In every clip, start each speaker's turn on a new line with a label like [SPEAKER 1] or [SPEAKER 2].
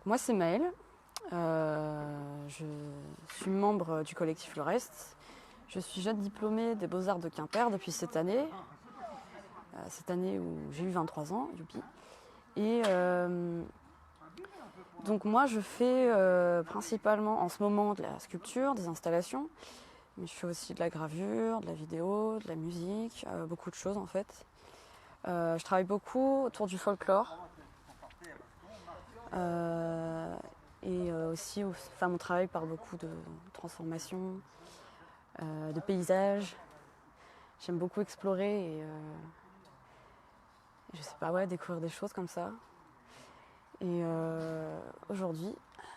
[SPEAKER 1] Moi, c'est Maëlle. Je suis membre du collectif Le Reste. Je suis jeune diplômée des Beaux-Arts de Quimper depuis cette année où j'ai eu 23 ans, youpi. Et donc moi, je fais principalement en ce moment de la sculpture, des installations, mais je fais aussi de la gravure, de la vidéo, de la musique, beaucoup de choses en fait. Je travaille beaucoup autour du folklore. Et aussi, mon travail parle beaucoup de transformation, de paysages. J'aime beaucoup explorer et je sais pas, ouais, découvrir des choses comme ça. Et aujourd'hui,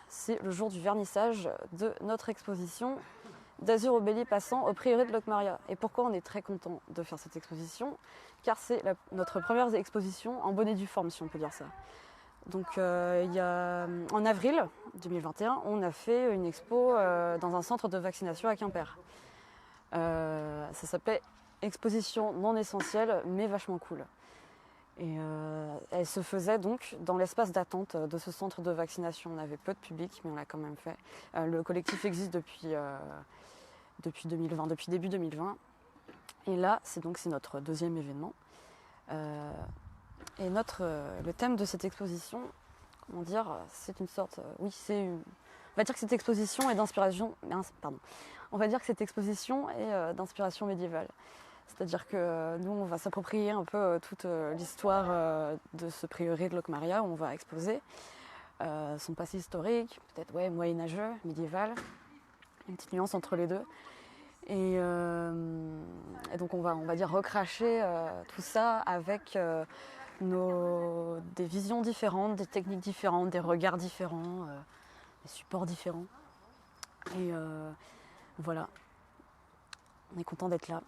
[SPEAKER 1] c'est le jour du vernissage de notre exposition d'Azur au Bélier passant au prieuré de Locmaria. Et pourquoi on est très content de faire cette exposition? Car c'est notre première exposition en bonne et due forme, si on peut dire ça. Donc en avril 2021, on a fait une expo dans un centre de vaccination à Quimper. Ça s'appelait Exposition non essentielle mais vachement cool. Et elle se faisait donc dans l'espace d'attente de ce centre de vaccination. On avait peu de public, mais on l'a quand même fait. Le collectif existe depuis 2020, depuis début 2020. Et là, c'est notre deuxième événement. Et le thème de cette exposition, comment dire, c'est une sorte, on va dire que cette exposition est d'inspiration, on va dire que cette exposition est d'inspiration médiévale. C'est-à-dire que nous, on va s'approprier un peu toute l'histoire de ce prieuré de Locmaria où on va exposer son passé historique, peut-être moyenâgeux, médiéval, une petite nuance entre les deux. Et donc on va dire recracher tout ça avec des visions différentes, des techniques différentes, des regards différents, des supports différents. Et voilà, on est content d'être là.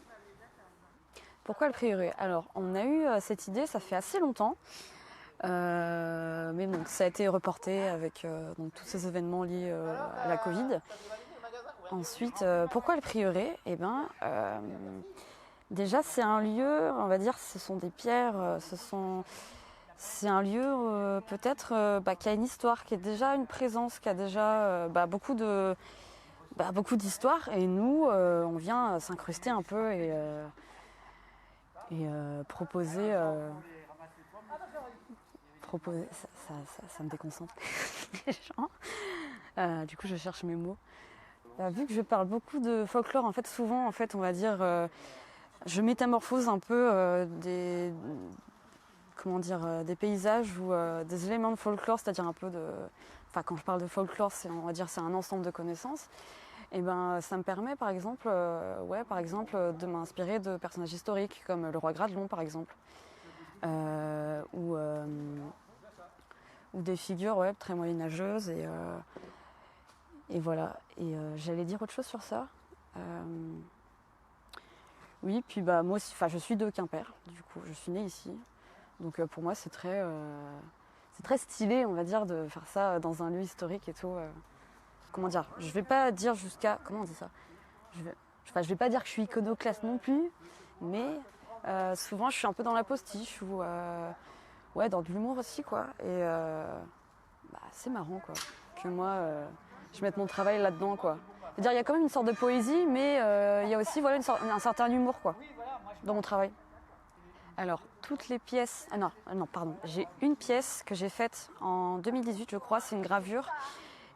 [SPEAKER 1] Pourquoi le prieuré? Alors, on a eu cette idée, ça fait assez longtemps, mais bon, ça a été reporté avec tous ces événements liés à la Covid. Ensuite, pourquoi le prieuré? Déjà, c'est un lieu, on va dire, ce sont des pierres, c'est un lieu peut-être qui a une histoire, qui a déjà une présence, qui a déjà beaucoup d'histoire. Et nous, on vient s'incruster un peu et proposer. Ça me déconcentre les gens. Du coup, je cherche mes mots. Vu que je parle beaucoup de folklore, en fait, souvent, en fait, on va dire, je métamorphose un peu des paysages ou des éléments de folklore, c'est-à-dire un peu de. Enfin, quand je parle de folklore, c'est un ensemble de connaissances. Et ça me permet, par exemple, de m'inspirer de personnages historiques comme le roi Gradelon, par exemple, ou des figures très moyenâgeuses et voilà. Et j'allais dire autre chose sur ça. Oui, puis moi aussi, je suis de Quimper, du coup, je suis née ici. Donc pour moi, c'est très stylé, on va dire, de faire ça dans un lieu historique et tout. Comment dire? Je vais pas dire jusqu'à... Comment on dit ça? Je vais pas dire que je suis iconoclaste non plus, mais souvent, je suis un peu dans la postiche ou dans de l'humour aussi, quoi. Et c'est marrant, quoi, que moi, je mette mon travail là-dedans, quoi. C'est-à-dire, il y a quand même une sorte de poésie, mais il y a aussi un certain humour, quoi, dans mon travail. Alors, toutes les pièces... pardon. J'ai une pièce que j'ai faite en 2018, je crois, c'est une gravure.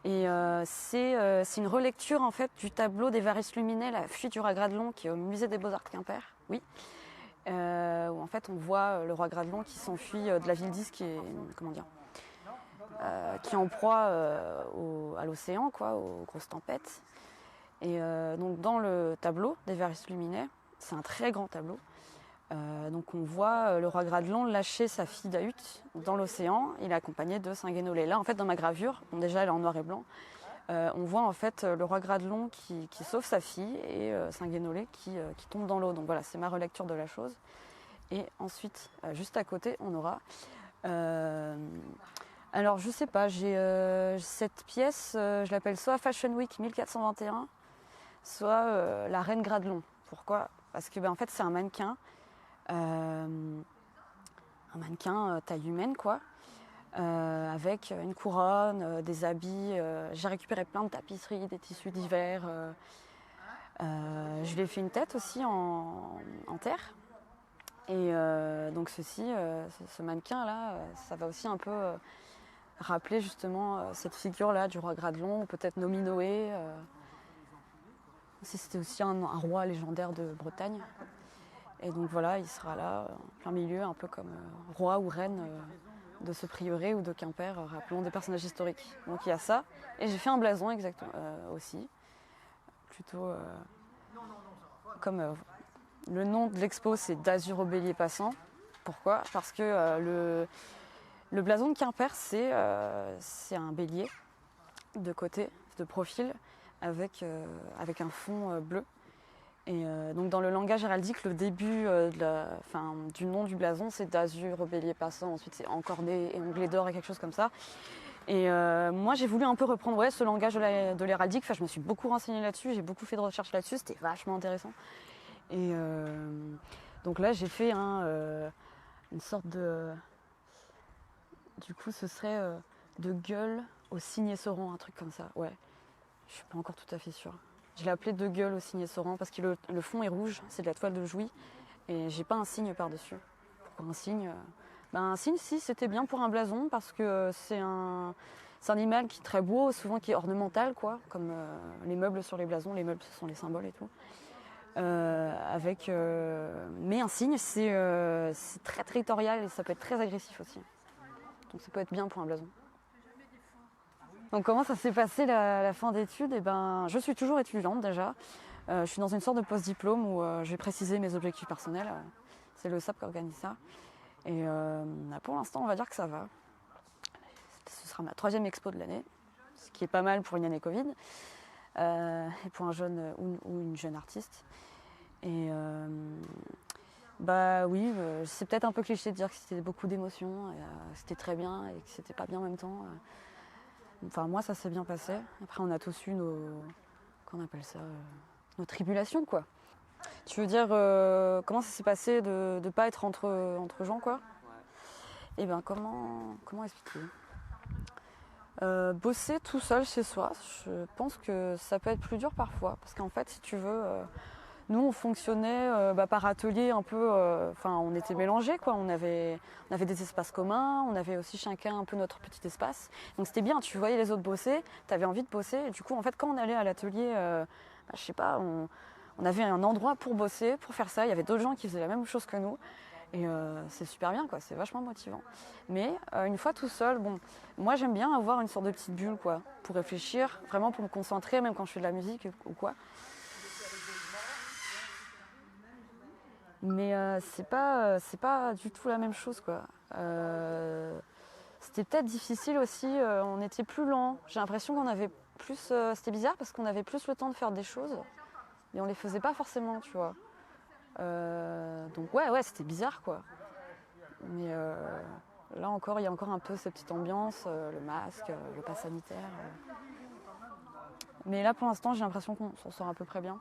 [SPEAKER 1] Et c'est une relecture, en fait, du tableau d'Évariste Luminet, La fuite du roi Gradelon, qui est au musée des Beaux-Arts de Quimper, oui. Où, en fait, on voit le roi Gradelon qui s'enfuit de la ville d'Is, qui est en proie à l'océan, quoi, aux grosses tempêtes. Et donc, dans le tableau d'Évariste Luminet, c'est un très grand tableau, donc on voit le roi Gradelon lâcher sa fille d'Ahut dans l'océan. Il est accompagné de Saint-Guénolé. Là, en fait, dans ma gravure, déjà elle est en noir et blanc, on voit en fait le roi Gradelon qui sauve sa fille et Saint-Guénolé qui tombe dans l'eau. Donc voilà, c'est ma relecture de la chose. Et ensuite, juste à côté, on aura... alors je sais pas, j'ai cette pièce, je l'appelle soit Fashion Week 1421, soit la reine Gradelon. Pourquoi? Parce que en fait c'est un mannequin taille humaine, quoi, avec une couronne, des habits. J'ai récupéré plein de tapisseries, des tissus divers. Je lui ai fait une tête aussi en terre. Et donc ce mannequin-là, ça va aussi un peu rappeler justement cette figure-là du roi Gradelon, ou peut-être Nominoé. C'était aussi un roi légendaire de Bretagne. Et donc voilà, il sera là, en plein milieu, un peu comme roi ou reine de ce prieuré ou de Quimper, rappelons des personnages historiques. Donc il y a ça. Et j'ai fait un blason exactement aussi. Plutôt comme le nom de l'expo, c'est d'Azur au bélier passant. Pourquoi? Parce que le blason de Quimper, c'est un bélier de côté, de profil, avec un fond bleu. Et donc dans le langage héraldique, le début du nom du blason, c'est d'Azur au bélier passant, ensuite c'est encorné et onglet d'or et quelque chose comme ça. Et moi j'ai voulu un peu reprendre ce langage de l'héraldique, je me suis beaucoup renseignée là-dessus, j'ai beaucoup fait de recherches là-dessus, c'était vachement intéressant. Et donc là j'ai fait une sorte de... Du coup ce serait de gueule au signet Sauron, un truc comme ça, ouais. Je suis pas encore tout à fait sûre. Je l'ai appelé de gueule au signet Sauron parce que le fond est rouge, c'est de la toile de Jouy et j'ai pas un signe par-dessus. Pourquoi un signe? Un signe, si, c'était bien pour un blason parce que c'est un animal qui est très beau, souvent qui est ornemental, quoi, comme les meubles sur les blasons. Les meubles, ce sont les symboles et tout. Mais un signe, c'est très territorial et ça peut être très agressif aussi. Donc ça peut être bien pour un blason. Donc comment ça s'est passé la fin d'études? Je suis toujours étudiante déjà. Je suis dans une sorte de post-diplôme où j'ai précisé mes objectifs personnels. C'est le SAP qui organise ça. Et pour l'instant, on va dire que ça va. Ce sera ma 3e expo de l'année, ce qui est pas mal pour une année Covid, et pour un jeune ou une jeune artiste. Et oui, c'est peut-être un peu cliché de dire que c'était beaucoup d'émotions, c'était très bien et que c'était pas bien en même temps. Enfin, moi, ça s'est bien passé. Après, on a tous eu nos tribulations, quoi. Tu veux dire comment ça s'est passé de ne pas être entre gens, quoi? Eh bien, comment expliquer? Bosser tout seul chez soi, je pense que ça peut être plus dur parfois. Parce qu'en fait, si tu veux, nous, on fonctionnait par atelier un peu... on était mélangés, quoi. On avait des espaces communs, on avait aussi chacun un peu notre petit espace. Donc c'était bien, tu voyais les autres bosser, tu avais envie de bosser. Et du coup, en fait, quand on allait à l'atelier, je sais pas, on avait un endroit pour bosser, pour faire ça. Il y avait d'autres gens qui faisaient la même chose que nous. Et c'est super bien, quoi. C'est vachement motivant. Mais une fois tout seul, moi j'aime bien avoir une sorte de petite bulle, quoi, pour réfléchir, vraiment pour me concentrer, même quand je fais de la musique ou quoi. Mais c'est pas du tout la même chose, quoi. C'était peut-être difficile aussi, on était plus lent. J'ai l'impression qu'on avait plus... c'était bizarre parce qu'on avait plus le temps de faire des choses, mais on les faisait pas forcément, tu vois. Donc ouais, c'était bizarre, quoi. Mais là encore, il y a encore un peu cette petite ambiance, le masque, le pass sanitaire. Mais là, pour l'instant, j'ai l'impression qu'on s'en sort à peu près bien.